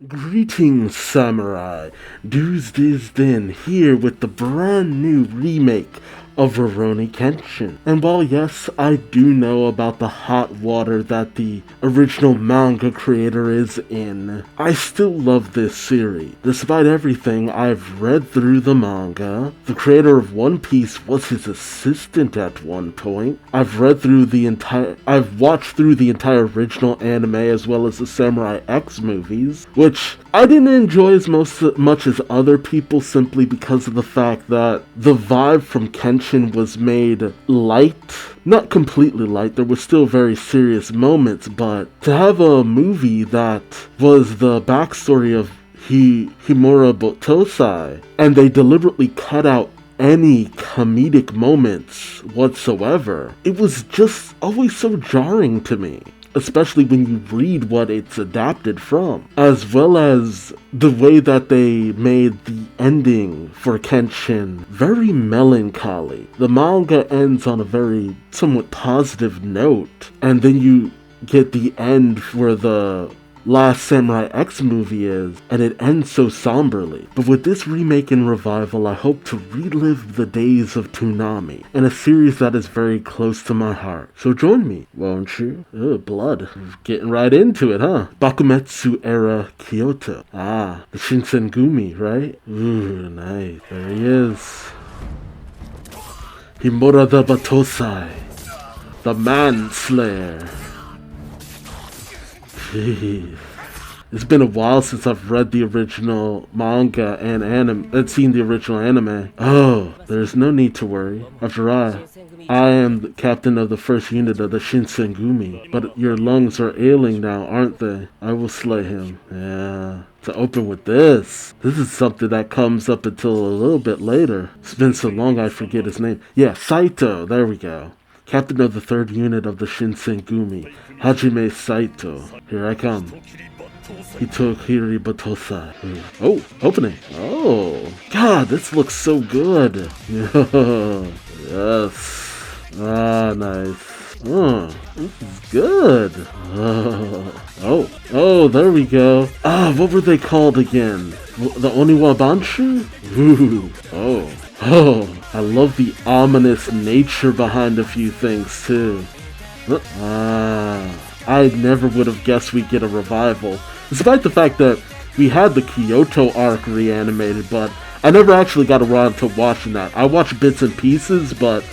Greetings, samurai! Duuz-Diz-Din here with the brand new remake of Rurouni Kenshin. And while yes, I do know about the hot water that the original manga creator is in, I still love this series. Despite everything, I've read through the manga. The creator of One Piece was his assistant at one point. I've watched through the entire original anime as well as the Samurai X movies, which I didn't enjoy as much as other people simply because of the fact that the vibe from Kenshin was made light. Not completely light, there were still very serious moments, but to have a movie that was the backstory of Himura Battousai, and they deliberately cut out any comedic moments whatsoever, it was just always so jarring to me. Especially when you read what it's adapted from, as well as the way that they made the ending for Kenshin very melancholy. The manga ends on a very somewhat positive note, and then you get the end where the last Samurai X movie is, and it ends so somberly. But with this remake and revival, I hope to relive the days of Toonami, in a series that is very close to my heart. So join me, won't you? Blood. Getting right into it, huh? Bakumetsu era Kyoto. Ah, the Shinsengumi, right? Ooh, nice. There he is. Himura the Battousai, the Manslayer. Jeez. It's been a while since I've read the original manga and seen the original anime. Oh, there's no need to worry. After I am the captain of the first unit of the Shinsengumi, but your lungs are ailing now, aren't they? I will slay him. Yeah. To open with this is something that comes up until a little bit later. It's been so long I forget his name. Yeah, Saito, there we go. Captain of the third unit of the Shinsengumi, Hajime Saito. Here I come. Hitohiri Battousai. Oh, opening. Oh, God, this looks so good. Yes. Ah, nice. Oh, this is good. Oh, there we go. Ah, what were they called again? The Oniwabanshu? Ooh. Oh, I love the ominous nature behind a few things, too. I never would have guessed we'd get a revival, despite the fact that we had the Kyoto arc reanimated, but I never actually got around to watching that. I watched bits and pieces, but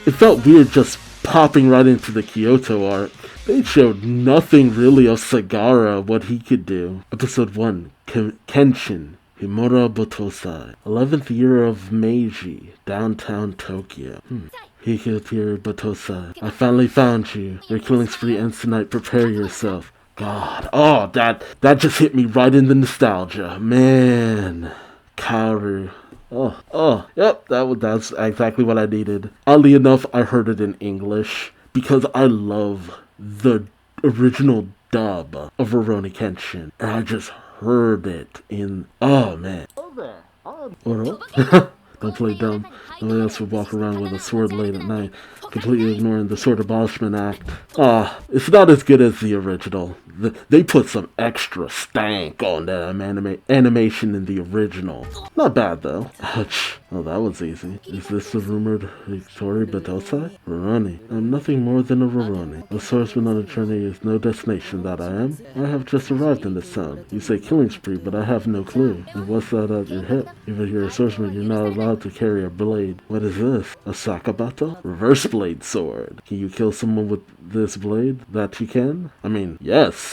it felt weird just popping right into the Kyoto arc. They showed nothing really of Sagara, what he could do. Episode 1, Kenshin. Himura Battousai, 11th year of Meiji, downtown Tokyo. Hitohiri Battousai, I finally found you. Your killing spree ends tonight, prepare yourself. God, oh, that just hit me right in the nostalgia. Man, Kaoru. Yep, that's exactly what I needed. Oddly enough, I heard it in English, because I love the original dub of Rurouni Kenshin, and I just heard it in... Oh, man. Don't play dumb. Nobody else would walk around with a sword late at night, completely ignoring the Sword Abolishment Act. It's not as good as the original. They put some extra stank on that animation in the original. Not bad, though. Ouch. Oh, that was easy. Is this the rumored Hitohiri Battousai? Rurouni. I'm nothing more than a Rurouni. A swordsman on a journey is no destination that I am. I have just arrived in this town. You say killing spree, but I have no clue. And what's that at your hip? Even if you're a swordsman, you're not allowed to carry a blade. What is this? A sakabato? Reverse blade sword. Can you kill someone with this blade? That you can? I mean, yes.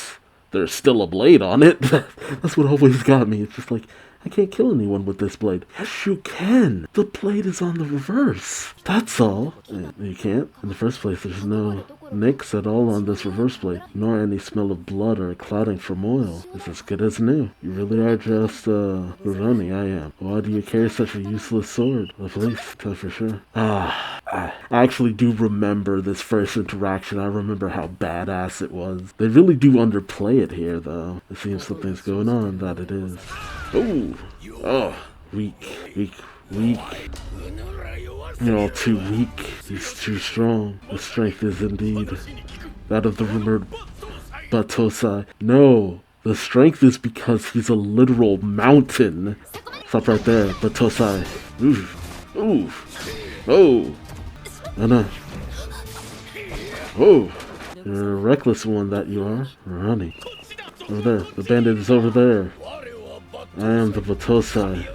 There's still a blade on it. That's what always got me. It's just like, I can't kill anyone with this blade. Yes, you can. The blade is on the reverse. That's all. You can't. In the first place, there's no nicks at all on this reverse blade, nor any smell of blood or clouding from oil. It's as good as new. You really are just, Rurouni, I am. Why do you carry such a useless sword? The police, tell for sure. I actually do remember this first interaction. I remember how badass it was. They really do underplay it here, though. It seems something's going on, that it is. Weak. You're all too weak. He's too strong. The strength is indeed that of the rumored Battousai. No, The strength is because he's a literal mountain. Stop right there, Battousai. Oof. Oof. Oh. Oh no. Oh. You're a reckless one, that you are. Running. Over there. The bandit is over there. I am the Battousai.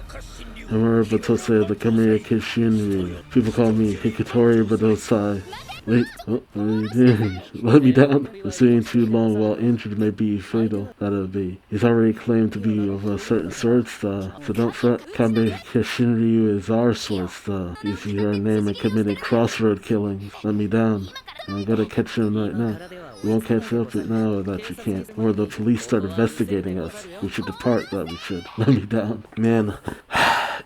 Himura Battousai of the Himura Kenshin. People call me Hikatori Battousai. Wait, what are you doing? Let me down. Pursuing too long while injured may be fatal. That'll be. He's already claimed to be of a certain sword style, so don't fret. Kame Kishinryu is our sword style. Using your name and committing Crossroad killings. Let me down. I'm gonna catch him right now. We won't catch up now that you can't. Or the police start investigating us. We should depart, that we should. Let me down. Man,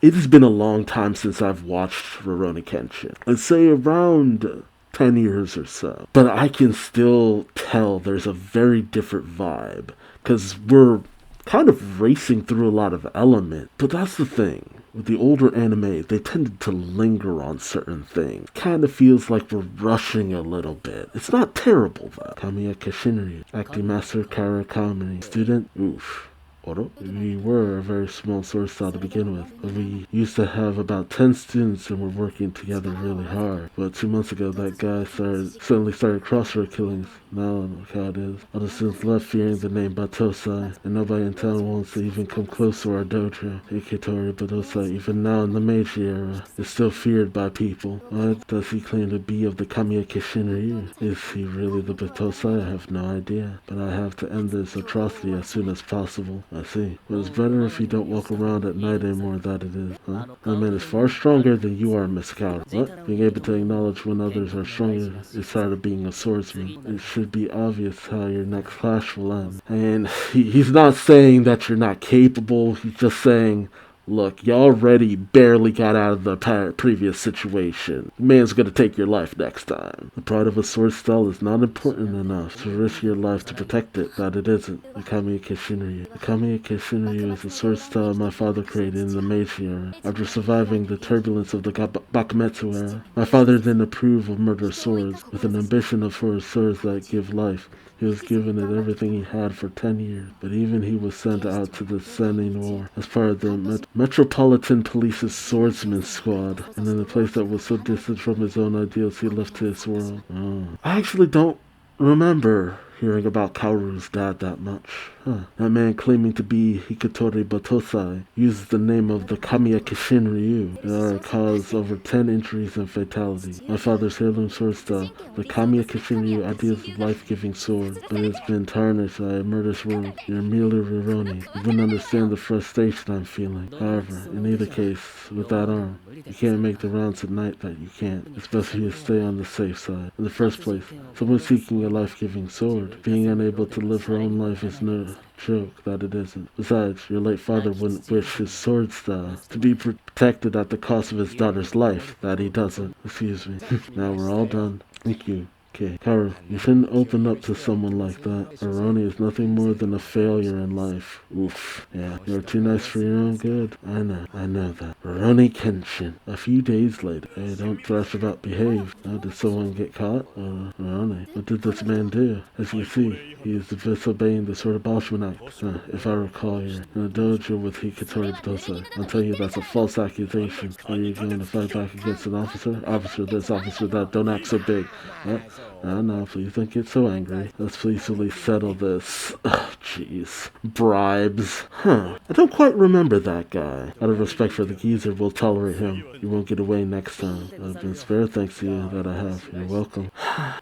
it has been a long time since I've watched Rurouni Kenshin. I'd say around 10 years or so. But I can still tell there's a very different vibe. Because we're kind of racing through a lot of element. But that's the thing. With the older anime, they tended to linger on certain things. Kind of feels like we're rushing a little bit. It's not terrible, though. Kamiya Kishinryu, acting master Karakami, student, oof. Oro? We were a very small sword style to begin with, but we used to have about 10 students and were working together really hard. But 2 months ago, that guy suddenly started crossroad killings. Now look how it is. All the students left fearing the name Battousai, and nobody in town wants to even come close to our dojo. Hikitori Battousai, even now in the Meiji era, is still feared by people. Why does he claim to be of the Kamiya Kishinryu? Is he really the Battousai? I have no idea. But I have to end this atrocity as soon as possible. I see. But it's better if you don't walk around at night anymore that it is, huh? That man is far stronger than you are, Miss Coward. What? Being able to acknowledge when others are stronger is part of being a swordsman. It should be obvious how your next clash will end. And he's not saying that you're not capable, he's just saying, look, you already barely got out of the previous situation. The man's gonna take your life next time. The pride of a sword style is not important enough to risk your life to protect it, that it isn't. The Kamiya Kishinryu. The Kamiya Kishinryu is a sword style my father created in the Meiji era. After surviving the turbulence of the Bakumetsu era, my father didn't approve of murder swords, with an ambition for swords that give life. He was given it everything he had for 10 years, but even he was sent out to the Sennin War as part of the Metropolitan Police's swordsman squad, and in a place that was so distant from his own ideals he left to his world. I actually don't remember hearing about Kaoru's dad that much. That man claiming to be Hikatori Battousai uses the name of the Kamiya Kishinryu. There are caused over 10 injuries and fatalities. My father's heirloom sword style, the Kamiya Kishinryu ideals of life-giving sword, but it's been tarnished by a murderous world. You're merely Rurouni. You wouldn't understand the frustration I'm feeling. However, in either case, with that arm, you can't make the rounds at night that you can't. It's best for you to stay on the safe side. In the first place, someone seeking a life-giving sword, being unable to live her own life is no joke that it isn't. Besides, your late father wouldn't wish his sword style to be protected at the cost of his daughter's life. That he doesn't. Excuse me. Now we're all done. Thank you. Okay, Kaoru, you shouldn't open up to someone like that. Rurouni is nothing more than a failure in life. Oof. Yeah, you're too nice for your own good. I know that. Rurouni Kenshin. A few days later. Hey, don't thrash about behave. Did someone get caught? Rurouni. What did this man do? As you see, he is disobeying the Sword Abolishment Act. If I recall, you're in a dojo with Hikatori Battousai. I'll tell you that's a false accusation. Are you going to fight back against an officer? Officer this, officer that. Don't act so big. What? No, please don't get so angry. Let's peacefully settle this. Jeez. Bribes. I don't quite remember that guy. Out of respect for the geezer, we'll tolerate him. You won't get away next time. I've been spared thanks to you that I have. You're welcome.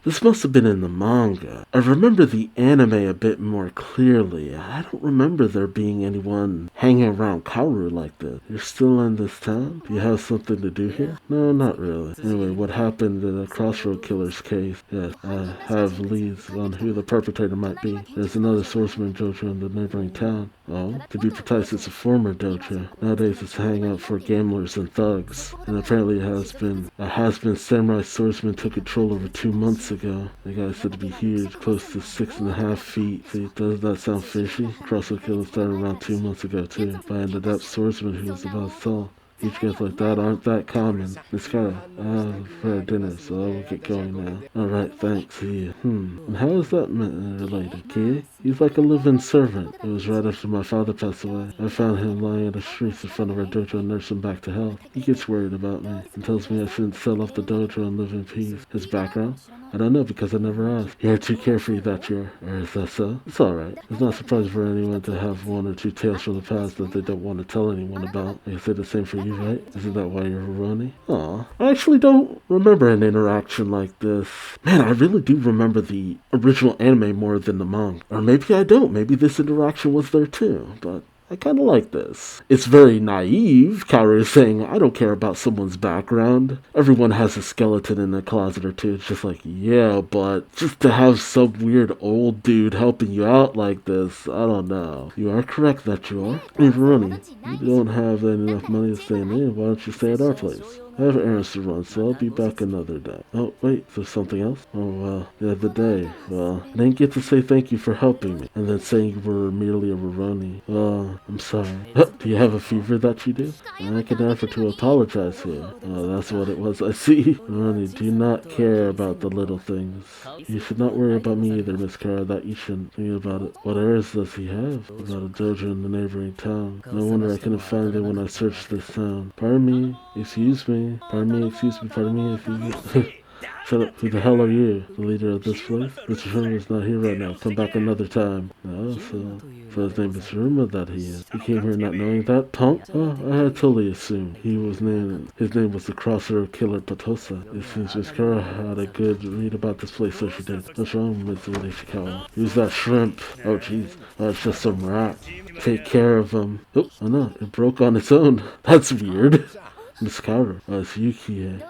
This must have been in the manga. I remember the anime a bit more clearly. I don't remember there being anyone hanging around Kaoru like this. You're still in this town? Do you have something to do here? No, not really. Anyway, what happened in the Crossroad killer's case? Yes, I have leads on who the perpetrator might be. There's another swordsman dojo in the neighboring town. Oh, to be precise, it's a former dojo. Nowadays it's a hangout for gamblers and thugs. And apparently a has-been samurai swordsman took control over 2 months ago. The guy said to be huge, close to 6.5 feet. See, does that sound fishy? Crossroad killer started around 2 months ago too, by an adept swordsman who was about as tall. Huge guys like that aren't that common. Miss Cara, I have for dinner, so I will get going now. Alright, thanks, see you. And how is that related, kid? He's like a living servant. It was right after my father passed away. I found him lying in the streets in front of our dojo and nursed him back to health. He gets worried about me and tells me I shouldn't sell off the dojo and live in peace. His background? I don't know because I never asked. You're too carefree that year, or is that so? It's alright. It's not surprising for anyone to have one or two tales from the past that they don't want to tell anyone about. I say the same for you, right? Isn't that why you're Rurouni? Aw. I actually don't remember an interaction like this. Man, I really do remember the original anime more than the manga. Or maybe I don't. Maybe this interaction was there too, but I kind of like this. It's very naive. Kaoru is saying, I don't care about someone's background. Everyone has a skeleton in a closet or two. It's just like, yeah, but just to have some weird old dude helping you out like this, I don't know. You are correct that you are. Hey, Rurouni, you don't have enough money to stay in. Why don't you stay at our place? I have errands to run, so I'll be back another day. Oh, wait, is there something else? Oh, well, the other day. Well, I didn't get to say thank you for helping me, and then saying you were merely a Rurouni. Well, I'm sorry. Do you have a fever that you do? I can offer to apologize here. Oh, that's what it was. I see. Rurouni, do not care about the little things. You should not worry about me either, Miss Kara, that you shouldn't think about it. What errands does he have? About a dojo in the neighboring town. No wonder I couldn't find it when I searched this town. Pardon me. Excuse me. Pardon me, excuse me, pardon me, excuse me. Shut up, who the hell are you? The leader of this place? Mr. Hiruma is not here right now. Come back another time. Oh, so his name is Hiruma that he is. He came here not knowing that, punk? Oh, I had totally assumed. His name was the Crossroads Killer Battousai. It seems Miss Kara had a good read about this place, so she did. What's wrong with the Ishikawa? Who's that shrimp? Oh, jeez. That's just some rat. Take care of him. Oh, no, it broke on its own. That's weird. Miss Kara. Oh, it's Yuki.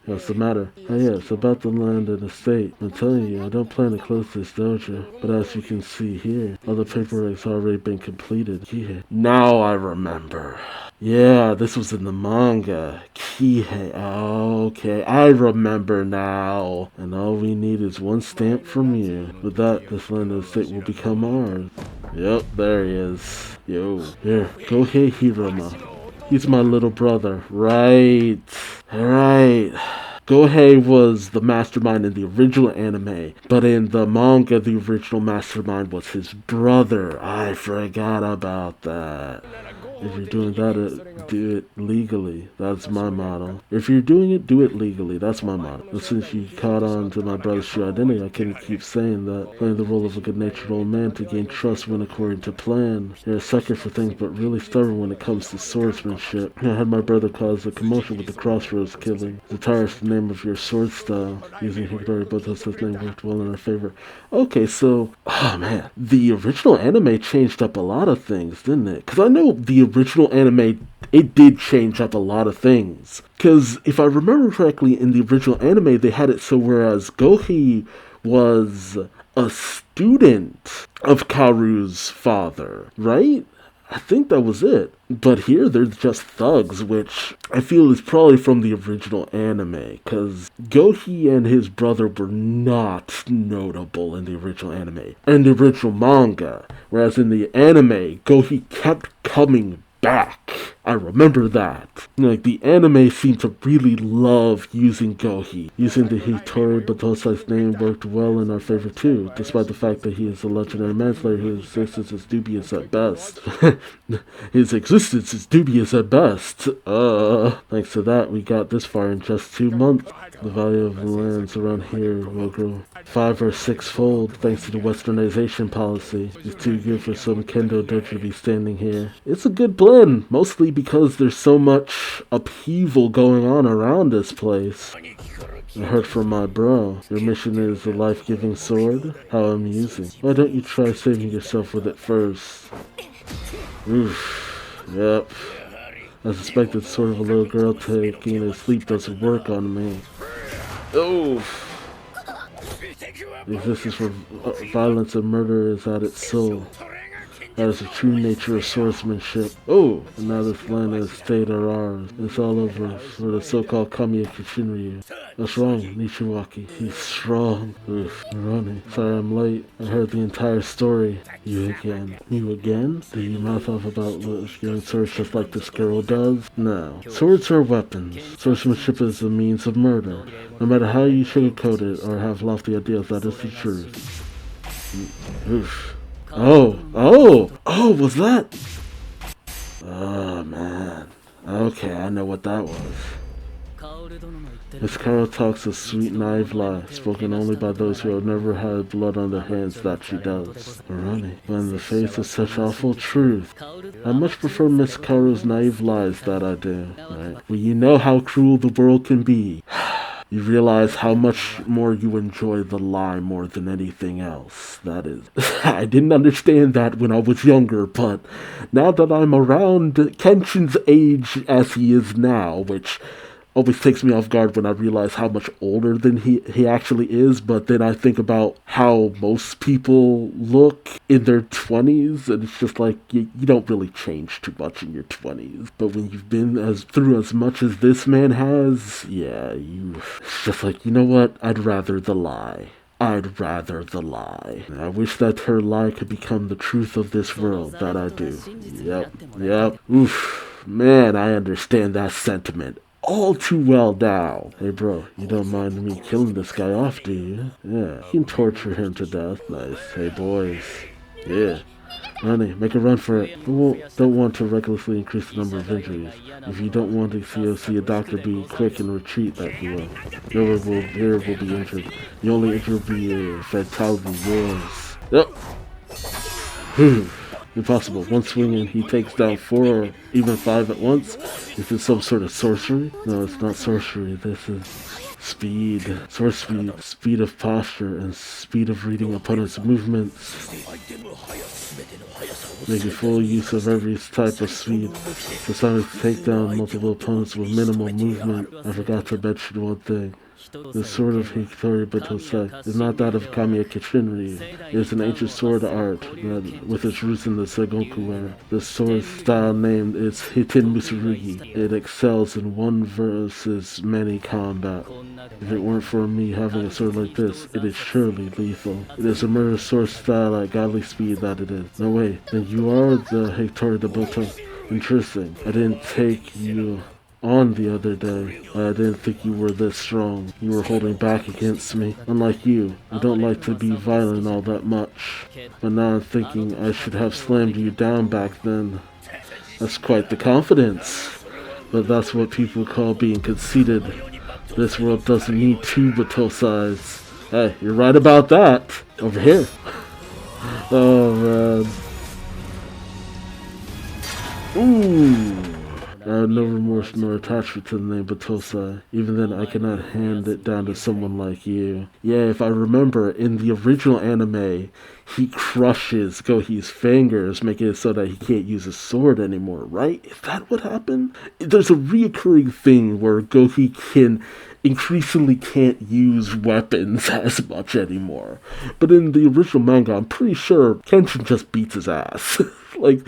What's the matter? Oh yeah, it's about the land and estate. I'm telling you, I don't plan to close this dojo. But as you can see here, all the paperwork's already been completed. Kihei. Now I remember. Yeah, this was in the manga. Kihei. Okay, I remember now. And all we need is one stamp from you. With that, this land and estate will become ours. Yep, there he is. Yo. Here, Kohei Hiruma. He's my little brother. Right. Gohei was the mastermind in the original anime, but in the manga, the original mastermind was his brother. I forgot about that. If you're doing that, do it legally. That's my motto. If you're doing it, do it legally. That's my motto. And since you caught on to my brother's true identity, I can't keep saying that. Playing the role of a good-natured old man to gain trust when according to plan. You're a sucker for things, but really stubborn when it comes to swordsmanship. I had my brother cause a commotion with the Crossroads killing. The tiresome name of your sword style. Using Himura Battousai's name worked well in our favor. Okay, so, oh man, the original anime changed up a lot of things, didn't it? Because I know the original anime, it did change up a lot of things. Because if I remember correctly, in the original anime, they had it so whereas Gohei was a student of Kaoru's father, right? I think that was it. But here, they're just thugs, which I feel is probably from the original anime, because Gohei and his brother were not notable in the original anime and the original manga, whereas in the anime, Gohei kept coming back. I remember that. Like, the anime seemed to really love using Gohei. Using the Himura Battousai's name worked well in our favor too, despite the fact that he is a legendary manslayer whose existence is dubious at best. His existence is dubious at best. Thanks to that, we got this far in just 2 months. The value of the lands around here will grow 5 or 6-fold thanks to the westernization policy. It's too good for some kendo dojo to be standing here. It's a good blend, mostly because there's so much upheaval going on around this place. I heard from my bro. Your mission is a life-giving sword? How amusing. Why don't you try saving yourself with it first? Oof. Yep. I suspected sort of a little girl taking a sleep doesn't work on me. Oof. The existence for violence and murder is at its soul. That is the true nature of swordsmanship. Oh, and now this land and estate are ours. It's all over for the so-called Kamiya Kishinryu. What's wrong, Nishiwaki? He's strong. Oof, Rurouni. Sorry I'm late. I heard the entire story. You again. You again? Do you mouth off about getting swords just like this girl does? No. Swords are weapons. Swordsmanship is a means of murder. No matter how you sugarcoat it or have lofty ideals, that is the truth. Oof. Oh, was that? Oh, man. Okay, I know what that was. Miss Carol talks a sweet, naive lie, spoken only by those who have never had blood on their hands, that she does. Rurouni, but in the face of such awful truth, I much prefer Miss Carol's naive lies that I do. Right? Well, you know how cruel the world can be. You realize how much more you enjoy the lie more than anything else. That is. I didn't understand that when I was younger, but now that I'm around Kenshin's age as he is now, which always takes me off guard when I realize how much older than he actually is, but then I think about how most people look in their 20s, and it's just like, you don't really change too much in your 20s. But when you've been through as much as this man has, yeah, it's just like, you know what? I'd rather the lie. I'd rather the lie. I wish that her lie could become the truth of this world, that I do. Yep. Oof. Man, I understand that sentiment all too well now. Hey bro, you don't mind me killing this guy off, do you? Yeah, you can torture him to death. Nice. Hey boys. Yeah. Honey, make a run for it. Don't want to recklessly increase the number of injuries. If you don't want to see a doctor, be quick and retreat that you will. No one here will be injured. The only injury will be a fatality yours. Yep. Impossible. One swing and he takes down 4 or even 5 at once. Is this some sort of sorcery? No, it's not sorcery. This is speed. Sword speed, speed of posture, and speed of reading opponent's movements. Making full use of every type of speed. Designed to take down multiple opponents with minimal movement. I forgot to mention one thing. The sword of Himura Battousai is not that of Kamiya Kishinryu. It is an ancient sword art that, with its roots in the Sengoku era. The sword style name is Hitin Musurugi. It excels in one versus many combat. If it weren't for me having a sword like this, it is surely lethal. It is a murder sword style at godly speed that it is. No way, then you are the Himura Battousai. Interesting. I didn't take you on the other day. I didn't think you were this strong. You were holding back against me. Unlike you, I don't like to be violent all that much. But now I'm thinking I should have slammed you down back then. That's quite the confidence. But that's what people call being conceited. This world doesn't need 2 Battousais. Hey, you're right about that. Over here. Oh man. Ooh. I have no remorse nor attachment to the name Battousai. Even then, I cannot hand it down to someone like you. Yeah, if I remember, in the original anime, he crushes Gohi's fingers, making it so that he can't use his sword anymore, right? Is that what happened? There's a reoccurring thing where Gohi increasingly can't use weapons as much anymore. But in the original manga, I'm pretty sure Kenshin just beats his ass. Like,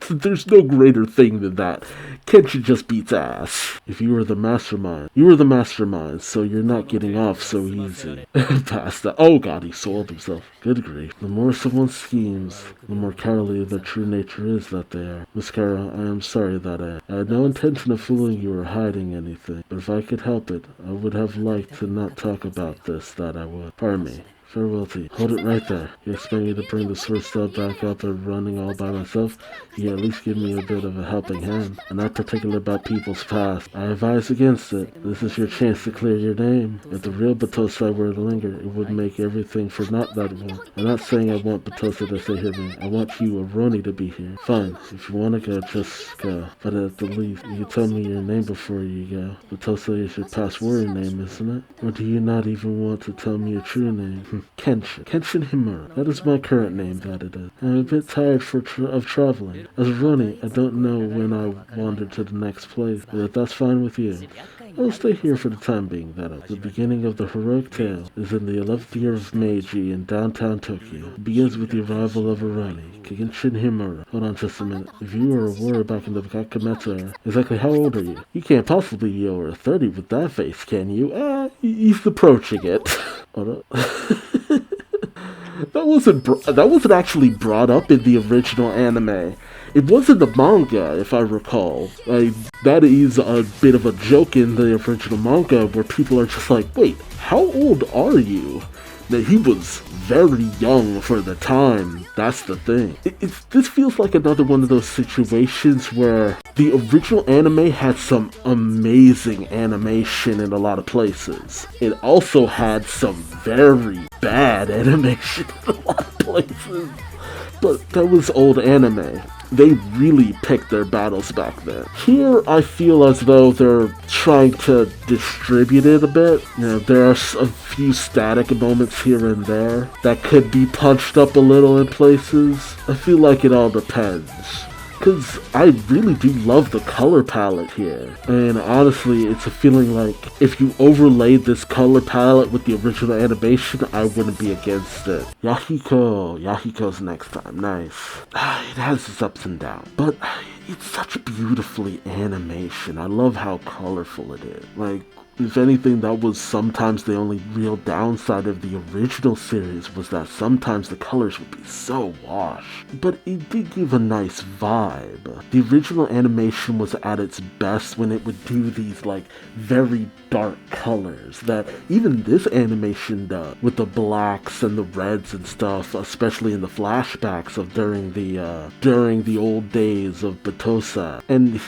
there's no greater thing than that. Kenshin just beats ass. If you were the mastermind, so you're not getting off so easy. Past that. Oh god, he soiled himself. Good grief. The more someone schemes, the more cowardly their true nature is that they are. Miss Carol, I am sorry that I had no intention of fooling you or hiding anything. But if I could help it, I would have liked to not talk about this, that I would. Pardon me. Farewell to you. Hold it right there. You expect me to bring the sword style back up and running all by myself? You can at least give me a bit of a helping hand. I'm not particular about people's past. I advise against it. This is your chance to clear your name. If the real Battousai were to linger, it would make everything for naught that one. I'm not saying I want Battousai to stay here, man. I want you, Rurouni, to be here. Fine. If you want to go, just go. But at the least, you can tell me your name before you go. Battousai is your past warrior name, isn't it? Or do you not even want to tell me your true name? Kenshin Himura. That is my current name, that it is. I'm a bit tired of traveling. As Rurouni, I don't know when I wander to the next place, but if that's fine with you, I'll stay here for the time being. The beginning of the heroic tale is in the 11th year of Meiji in downtown Tokyo. It begins with the arrival of Rurouni Kenshin Himura. Hold on just a minute. If you were a warrior back in the Kakametsu era, exactly how old are you? You can't possibly be over 30 with that face, can you? He's approaching it. Hold on. That wasn't actually brought up in the original anime. It was in the manga, if I recall. That is a bit of a joke in the original manga where people are just like, wait, how old are you? Now, he was very young for the time, that's the thing. This feels like another one of those situations where the original anime had some amazing animation in a lot of places. It also had some very bad animation in a lot of places. But that was old anime. They really picked their battles back then. Here, I feel as though they're trying to distribute it a bit. You know, there are a few static moments here and there that could be punched up a little in places. I feel like it all depends. Because I really do love the color palette here. And honestly, it's a feeling like if you overlaid this color palette with the original animation, I wouldn't be against it. Yahiko's next time. Nice. It has its ups and downs. But it's such beautifully animation. I love how colorful it is. Like, if anything, that was sometimes the only real downside of the original series, was that sometimes the colors would be so washed. But it did give a nice vibe. The original animation was at its best when it would do these, like, very dark colors that even this animation does, with the blacks and the reds and stuff, especially in the flashbacks of during the old days of Battousai. And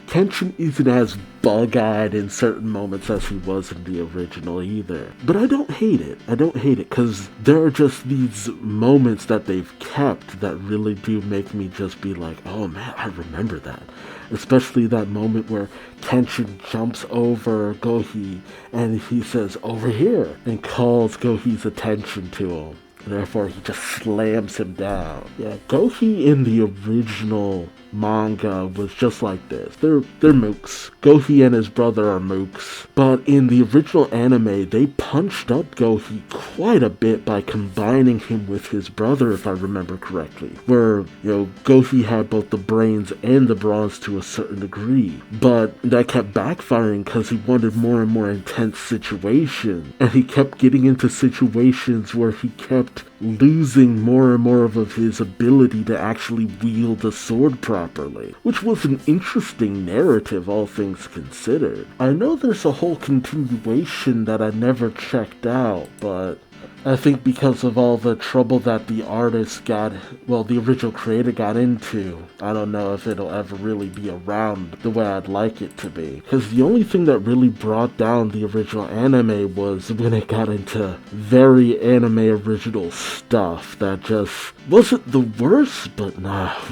Kenshin isn't as bug-eyed in certain moments as he was in the original either. But I don't hate it. Because there are just these moments that they've kept that really do make me just be like, oh man, I remember that. Especially that moment where Kenshin jumps over Gohi and he says, over here, and calls Gohi's attention to him. Therefore, he just slams him down. Yeah, Gohi in the original manga was just like this. They're mooks. Gohi and his brother are mooks. But in the original anime, they punched up Gohi quite a bit by combining him with his brother, if I remember correctly. Where, Gohi had both the brains and the bronze to a certain degree. But that kept backfiring because he wanted more and more intense situations. And he kept getting into situations where he kept losing more and more of his ability to actually wield a sword properly, which was an interesting narrative, all things considered. I know there's a whole continuation that I never checked out, but I think because of all the trouble that the original creator got into, I don't know if it'll ever really be around the way I'd like it to be. Because the only thing that really brought down the original anime was when it got into very anime original stuff that just wasn't the worst, but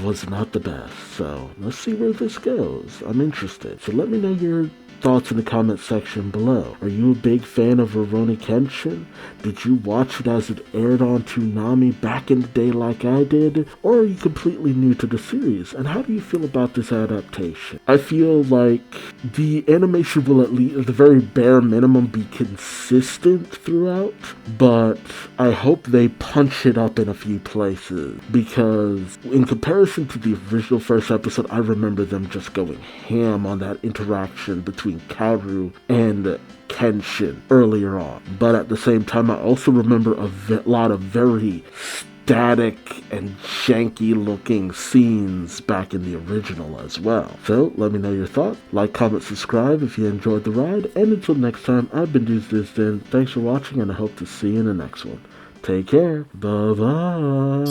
was not the best. So let's see where this goes. I'm interested. So let me know your thoughts in the comment section below. Are you a big fan of Rurouni Kenshin? Did you watch it as it aired on Toonami back in the day like I did? Or are you completely new to the series? And how do you feel about this adaptation? I feel like the animation will at least, at the very bare minimum, be consistent throughout, but I hope they punch it up in a few places, because in comparison to the original first episode, I remember them just going ham on that interaction between Kaoru and Kenshin earlier on. But at the same time, I also remember a lot of very static and janky looking scenes back in the original as well. So let me know your thoughts. Like, comment, subscribe if you enjoyed the ride. And until next time, I've been Duuz-Diz-Din. Thanks for watching, and I hope to see you in the next one. Take care. Bye-bye.